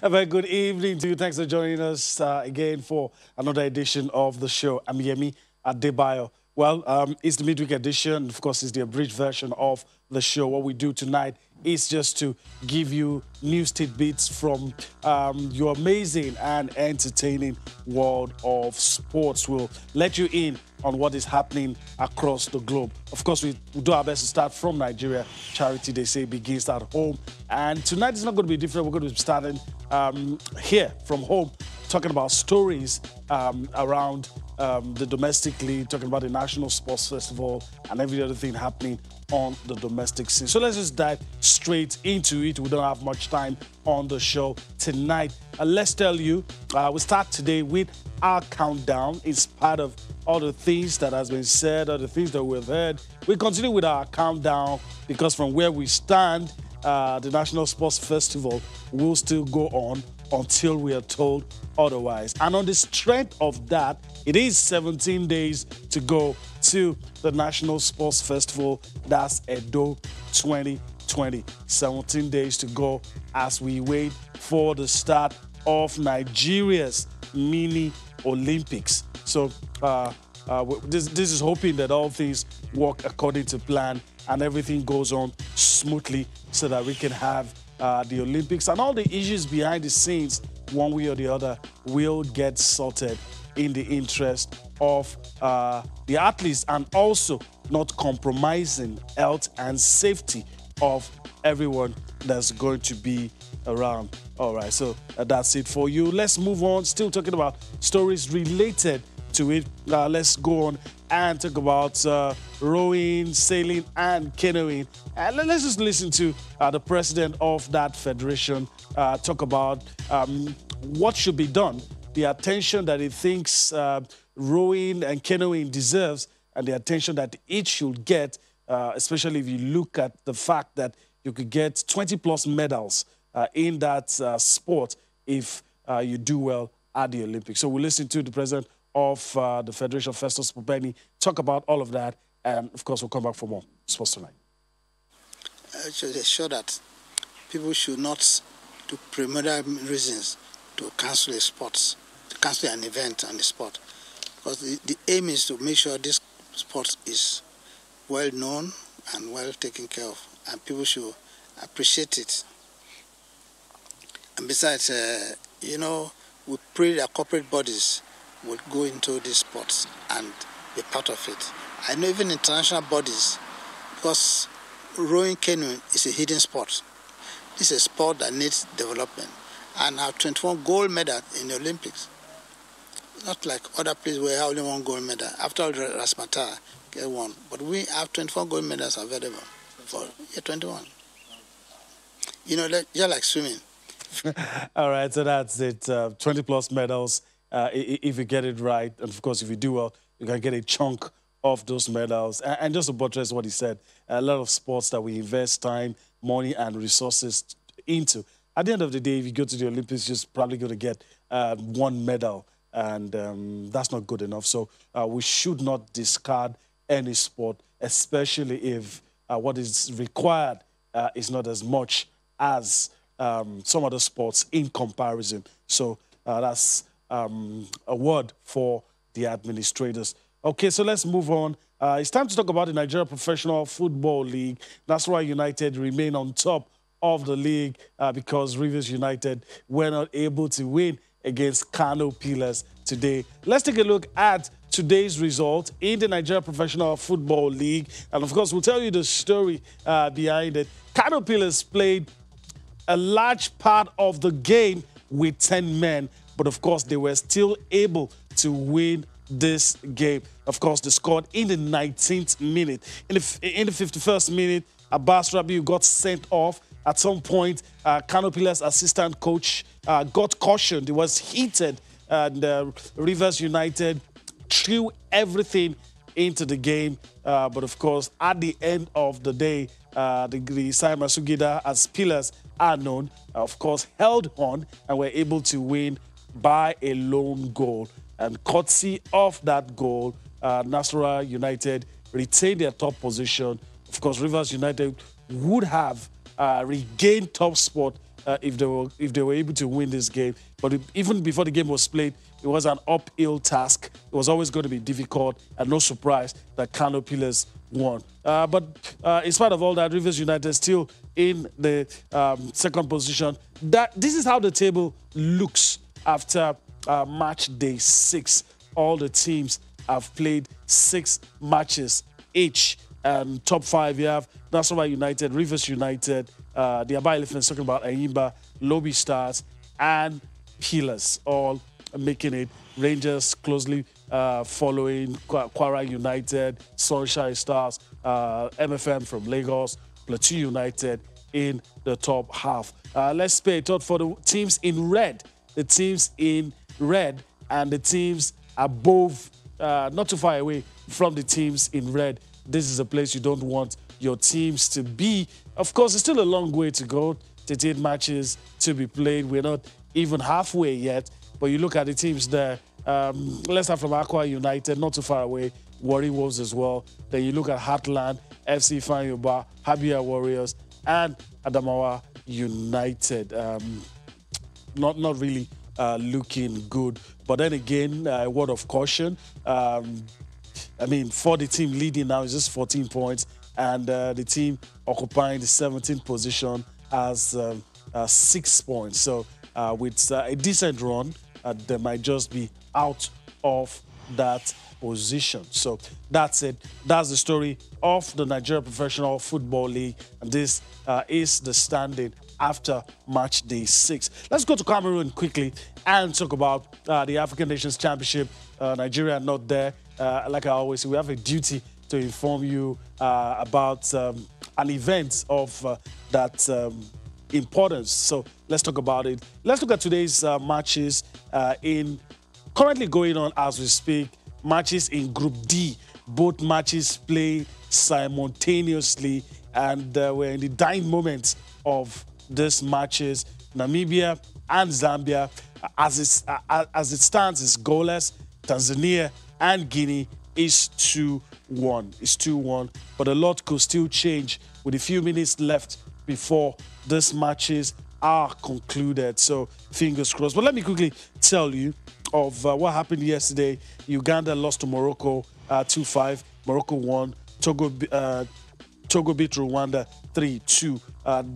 A very good evening to you. Thanks for joining us again for another edition of the show. I'm Yemi Adebayo. Well, it's the midweek edition. Of course, it's the abridged version of the show. What we do tonight is just to give you news tidbits from your amazing and entertaining world of sports. We'll let you in on what is happening across the globe. Of course, we do our best to start from Nigeria. Charity, they say, begins at home. And tonight is not going to be different. We're going to be starting here from home, talking about stories around the domestic league, talking about the National Sports Festival and every other thing happening on the domestic scene. So let's just dive straight into it. We don't have much time on the show tonight. Let's tell you, we start today with our countdown. It's part of all the things that has been said, all the things that we've heard. We continue with our countdown because from where we stand, the National Sports Festival will still go on until we are told otherwise. And on the strength of that, it is 17 days to go to the National Sports Festival. That's Edo 2020. 17 days to go as we wait for the start of Nigeria's mini Olympics. So this is hoping that all things work according to plan and everything goes on smoothly so that we can have the Olympics and all the issues behind the scenes, one way or the other, will get sorted in the interest of the athletes and also not compromising health and safety of everyone that's going to be around. All right, so that's it for you. Let's move on. Still talking about stories related to it. Let's go on and talk about rowing, sailing, and canoeing. And let's just listen to the president of that federation talk about what should be done, the attention that he thinks rowing and canoeing deserves, and the attention that each should get, especially if you look at the fact that you could get 20-plus medals in that sport if you do well at the Olympics. So we'll listen to the president of the Federation, Festus Popeni, talk about all of that. And, of course, we'll come back for more Sports Tonight. Sure that people should not do primordial reasons to cancel a sport, to cancel an event and a sport. Because the aim is to make sure this sport is well known and well taken care of, and people should appreciate it. And besides, we pray that corporate bodies would go into these sports and be part of it. I know even international bodies, because rowing canoeing is a hidden sport. This is a sport that needs development and have 21 gold medals in the Olympics. Not like other places where only one gold medal. After all, Rasmata get one. But we have 24 gold medals available. For 21. Just like swimming. All right, so that's it. 20-plus medals. If you get it right, and of course, if you do well, you can get a chunk of those medals. And just to buttress what he said, a lot of sports that we invest time, money, and resources into. At the end of the day, if you go to the Olympics, you're just probably going to get one medal, and that's not good enough. So we should not discard any sport, especially if what is required is not as much as some other sports in comparison. So that's a word for the administrators. Okay, so let's move on. It's time to talk about the Nigeria Professional Football League. Nasarawa United remain on top of the league because Rivers United were not able to win against Kano Pillars today. Let's take a look at today's result in the Nigeria Professional Football League. And of course, we'll tell you the story behind it. Kano Pillars played a large part of the game with 10 men. But of course, they were still able to win this game. Of course, they scored in the 19th minute. In the 51st minute, Abbas Rabiu got sent off. At some point, Kano Pillars' assistant coach got cautioned. He was heated, and Rivers United threw everything into the game. But of course, at the end of the day, the Simon Sugida, as Pillars are known, of course, held on and were able to win by a lone goal. And courtesy of that goal, Nasarawa United retained their top position. Of course, Rivers United would have regained top spot if they were able to win this game. But even before the game was played, it was an uphill task. It was always going to be difficult, and no surprise that Kano Pillars won. But in spite of all that, Rivers United still in the second position. This is how the table looks after match day 6. All the teams have played 6 matches each. And top 5, you have Nasarawa United, Rivers United, the Aba Elephants, talking about Ayimba, Lobby Stars, and Pillars, all making it. Rangers closely following, Kwara United, Sunshine Stars, MFM from Lagos, Plateau United in the top half. Let's pay a thought for the teams in red. The teams in red and the teams above, not too far away from the teams in red. This is a place you don't want your teams to be. Of course, it's still a long way to go. 38 matches to be played. We're not even halfway yet. But you look at the teams there. Let's start from Aqua United, not too far away. Warri Wolves as well. Then you look at Heartland, FC Fanyoba, Habia Warriors, and Adamawa United. Not really looking good. But then again, a word of caution. I mean, for the team leading now is just 14 points, and the team occupying the 17th position has 6 points. So with a decent run, they might just be out of that position. So that's it. That's the story of the Nigeria Professional Football League, and this is the standing after match day 6. Let's go to Cameroon quickly and talk about the African Nations Championship. Nigeria not there. Like I always say, we have a duty to inform you about an event of that importance. So let's talk about it. Let's look at today's matches currently going on as we speak. Matches in Group D. Both matches play simultaneously, and we're in the dying moments of these matches. Namibia and Zambia, as it stands, is goalless. Tanzania and Guinea is 2-1. It's 2-1, but a lot could still change with a few minutes left before these matches are concluded. So fingers crossed. But let me quickly tell you of what happened yesterday. Uganda lost to Morocco 2-5. Morocco won. Togo beat Rwanda 3-2.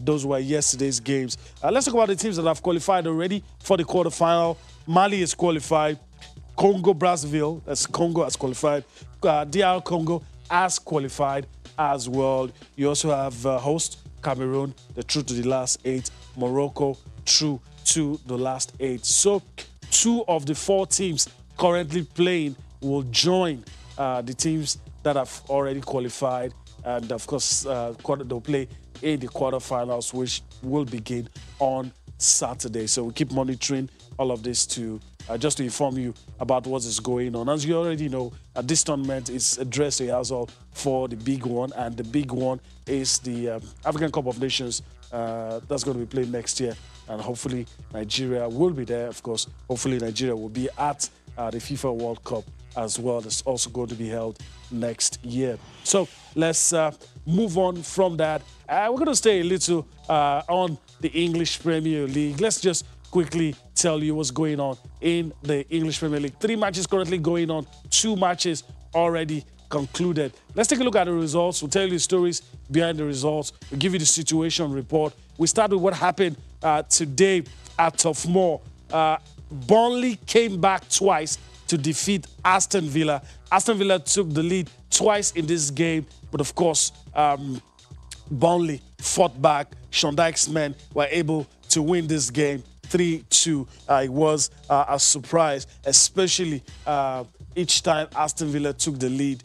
Those were yesterday's games. Let's talk about the teams that have qualified already for the quarterfinal. Mali is qualified. Congo-Brazzaville, that's Congo, has qualified. DR Congo has qualified as well. You also have host Cameroon, they're through to the last 8. Morocco, through to the last 8. So 2 of the 4 teams currently playing will join the teams that have already qualified. And of course, they'll play in the quarterfinals, which will begin on Saturday. So we keep monitoring all of this to just to inform you about what is going on. As you already know, this tournament is a dress rehearsal for the big one, and the big one is the African Cup of Nations that's going to be played next year, and hopefully Nigeria will be there. Of course, hopefully Nigeria will be at the FIFA World Cup as well. That's also going to be held next year. So let's move on from that. We're going to stay a little on the English Premier League. Let's just quickly tell you what's going on in the English Premier League. 3 matches currently going on, 2 matches already concluded. Let's take a look at the results. We'll tell you the stories behind the results. We'll give you the situation report. We start with what happened today at Turf Moor. Burnley came back twice to defeat Aston Villa. Aston Villa took the lead twice in this game, but of course, Burnley fought back. Sean Dyche's men were able to win this game 3-2. It was a surprise, especially each time Aston Villa took the lead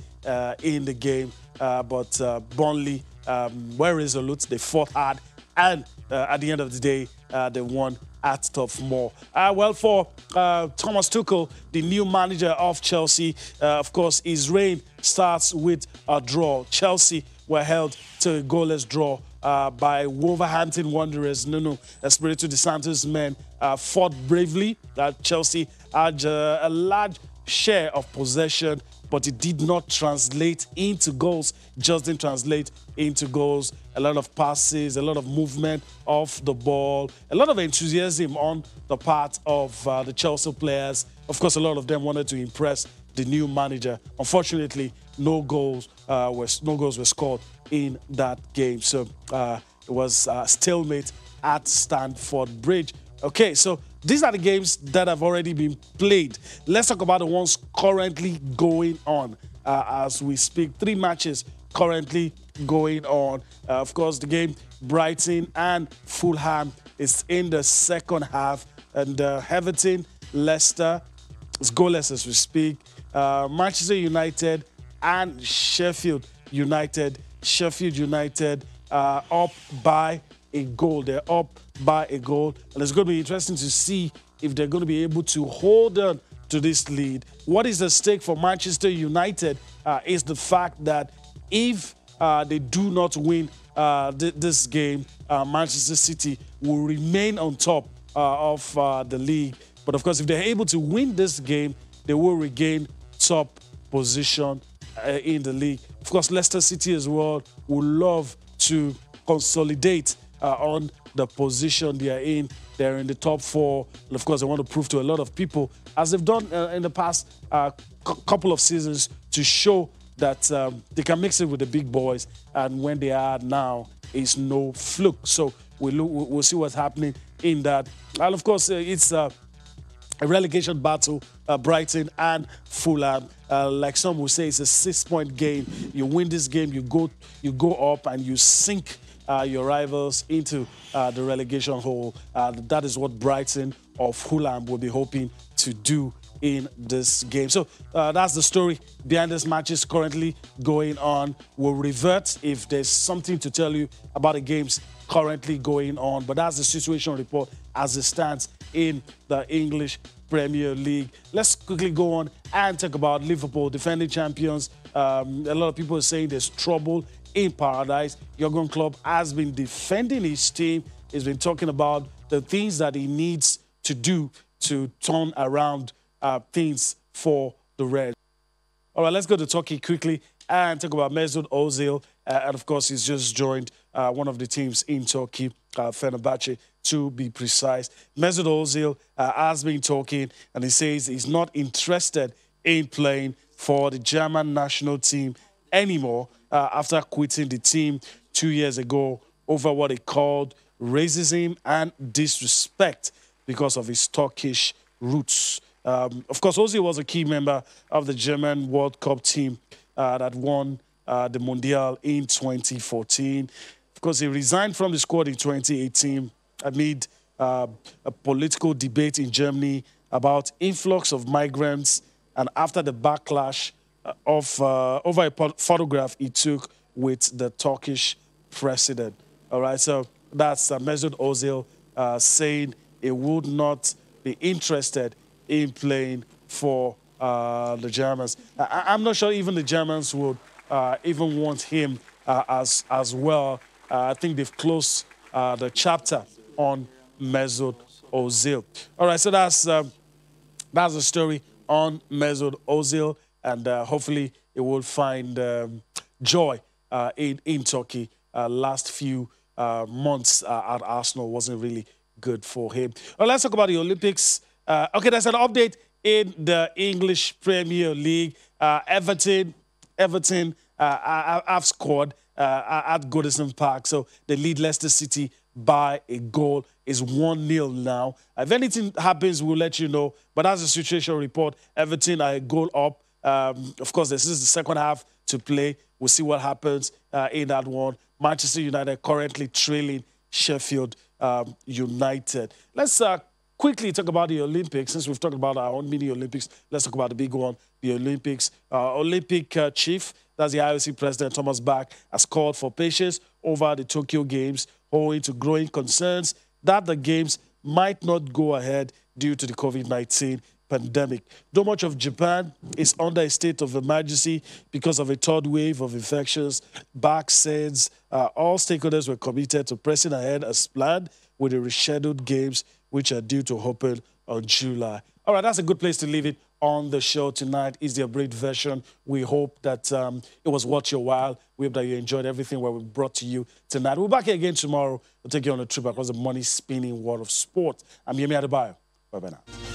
in the game. But Burnley were resolute. They fought hard, and at the end of the day, they won at Turf Moor. Well, for Thomas Tuchel, the new manager of Chelsea, of course, his reign starts with a draw. Chelsea were held to a goalless draw by Wolverhampton Wanderers. Nuno Espirito de Santos' men fought bravely. Chelsea had a large share of possession, but it did not translate into goals. Just didn't translate into goals. A lot of passes, a lot of movement off the ball, a lot of enthusiasm on the part of the Chelsea players. Of course, a lot of them wanted to impress the new manager. Unfortunately, no goals were scored in that game. So it was stalemate at Stamford Bridge. Okay, so these are the games that have already been played. Let's talk about the ones currently going on as we speak. 3 matches currently going on. Of course, the game Brighton and Fulham is in the second half, and Everton, Leicester is goalless as we speak. Manchester United and Sheffield United. Sheffield United up by a goal. They're up by a goal, and it's going to be interesting to see if they're going to be able to hold on to this lead. What is the stake for Manchester United is the fact that if they do not win this game, Manchester City will remain on top of the league. But of course, if they're able to win this game, they will regain top position in the league. Of course, Leicester City as well would love to consolidate on the position they are in. They're in the top 4. And of course, they want to prove to a lot of people, as they've done in the past couple of seasons, to show that they can mix it with the big boys. And when they are now, it's no fluke. So we'll see what's happening in that. And of course, it's a relegation battle, Brighton and Fulham. Like some will say, it's a 6-point game. You win this game, you go up and you sink your rivals into the relegation hole. That is what Brighton or Fulham will be hoping to do in this game. So that's the story behind this matches currently going on. We'll revert if there's something to tell you about the games currently going on. But that's the situation report as it stands in the English Premier League. Let's quickly go on and talk about Liverpool, defending champions. A lot of people are saying there's trouble in paradise. Jurgen Klopp has been defending his team. He's been talking about the things that he needs to do to turn around things for the Reds. All right, let's go to Turkey quickly and talk about Mesut Ozil. And of course, he's just joined one of the teams in Turkey, Fenerbahce, to be precise. Mesut Ozil has been talking, and he says he's not interested in playing for the German national team anymore after quitting the team 2 years ago over what he called racism and disrespect because of his Turkish roots. Of course, Ozil was a key member of the German World Cup team that won the Mundial in 2014. Of course, he resigned from the squad in 2018 amid a political debate in Germany about influx of migrants and after the backlash over a photograph he took with the Turkish president. All right, so that's Mesut Ozil saying he would not be interested in playing for the Germans. I'm not sure even the Germans would even want him as well. I think they've closed the chapter on Mesut Ozil. All right, so that's the story on Mesut Ozil, and hopefully it will find joy in Turkey. Last few months at Arsenal wasn't really good for him. Well, let's talk about the Olympics. Okay, there's an update in the English Premier League. Everton have scored at Goodison Park, so they lead Leicester City by a goal. It's 1-0 now. If anything happens, we'll let you know. But that's the situation report. Everton are a goal up. Of course, this is the second half to play. We'll see what happens in that one. Manchester United currently trailing Sheffield United. Let's quickly talk about the Olympics. Since we've talked about our own mini Olympics, let's talk about the big one, the Olympics. Olympic chief, that's the IOC president, Thomas Bach, has called for patience over the Tokyo Games, owing to growing concerns that the Games might not go ahead due to the COVID-19 pandemic. Though much of Japan is under a state of emergency because of a third wave of infections, Bach says all stakeholders were committed to pressing ahead as planned with the rescheduled Games, which are due to open on July. All right, that's a good place to leave it on the show tonight. Is the abridged version. We hope that it was worth your while. We hope that you enjoyed everything we brought to you tonight. We'll be back here again tomorrow. We'll take you on a trip across the money-spinning world of sport. I'm Yemi Adebayo. Bye-bye now.